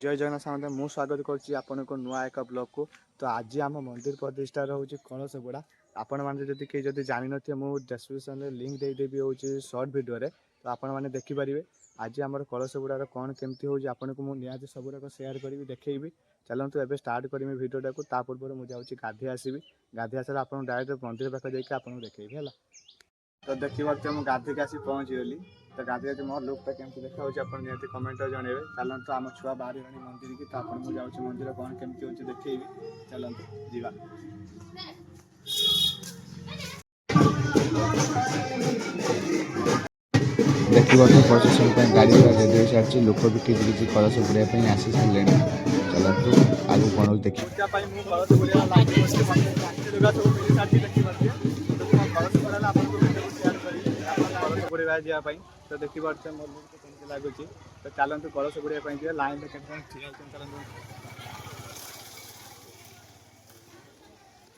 जय जगन्नाथ सामने मु स्वागत करुँ नुआ एक ब्लॉग को। तो आज आम मंदिर प्रतिष्ठा रोचे कलशगुड़ा। आपण मैंने जब कहीं जब जान थे मुझे डिस्क्रिप्शन में लिंक देदेवी हूँ सर्ट वीडियो तो आपण मैंने देखिपारे। आज आम कलशगुड़ार कौन केमती हो आपको मुझे निहती सबूक सेयार करी देखी। चलतु एवं स्टार्ट करी भिडियोटा को ता पूर्व मुझे गाधे आसवि गाधे आसार आप डायरेक्ट मंदिर पाखे जाकि आपको देखी है। तो देखिए मुझे गाधिक आसी पहुँचीगली। तो गाधे मोर लुकटा केमती देखा आप निहती कमेंट जनइबे। चलतु आम छुआ बाहर मंदिर की तो आपको मुझे मंदिर कौन केमती हो देखी। चलतु जीवा देखा तो प्रशासन गाड़ी रेडी हो सारी लोक भी किसी कलश बुड़ाई आसी सारे। चलतु आगे कौन देखिए बुड़ाई जावाई। तो देखिए मोर लुक केमती लगुच। तो चलतु कलश बुड़ाई जाए लाइन में केमती ठिया चलतु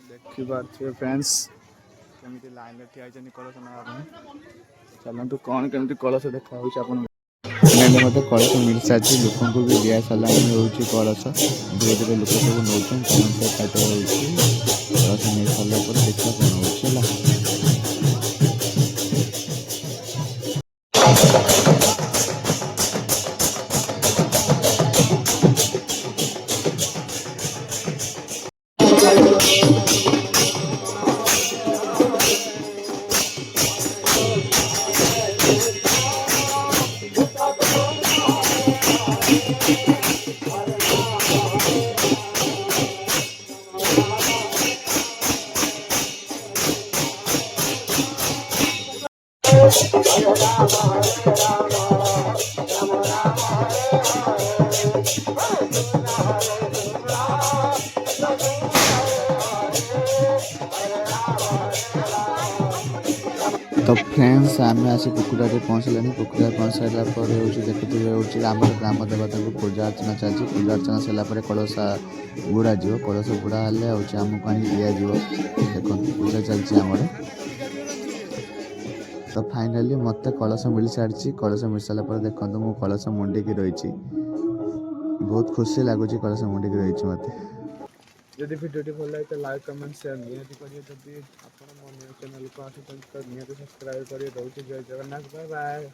देखिए फ्रेंड्स केमती लाइन में ठिया कलश ना। चलतु कौन केमती कलश देखा मत कलश मिल सारी लोक भी दिया सारा कलश धीरे धीरे लोक सब नौ कलश मिल सारा देखा कौन हो। तो फ्रेंड्स आम आसी पुकुरारे पहुँचला। पुकुरा पहुँच सारा देखते आम ग्राम देवता को पूजा अर्चना चलती। पूजा अर्चना सारापर कलश बुड़ा जीव। कलश बुड़ा हेल्ले आमको आनी दिज्व। देखो पूजा चलती आमर। तो फाइनाली मत कलश मिल सारी। कलश मिल सारापर देखो मु कलश मुंडिकी रही बहुत खुशी लगुच कलश मुंडिकी रही मत। जदि भिडियो भल लगे तो लाइक कमेंट शेयर निहती करेंगे। जब आप चैनल को आस तो निहती सब्सक्राइब करेंगे। जय जगन्नाथ बाय बाय।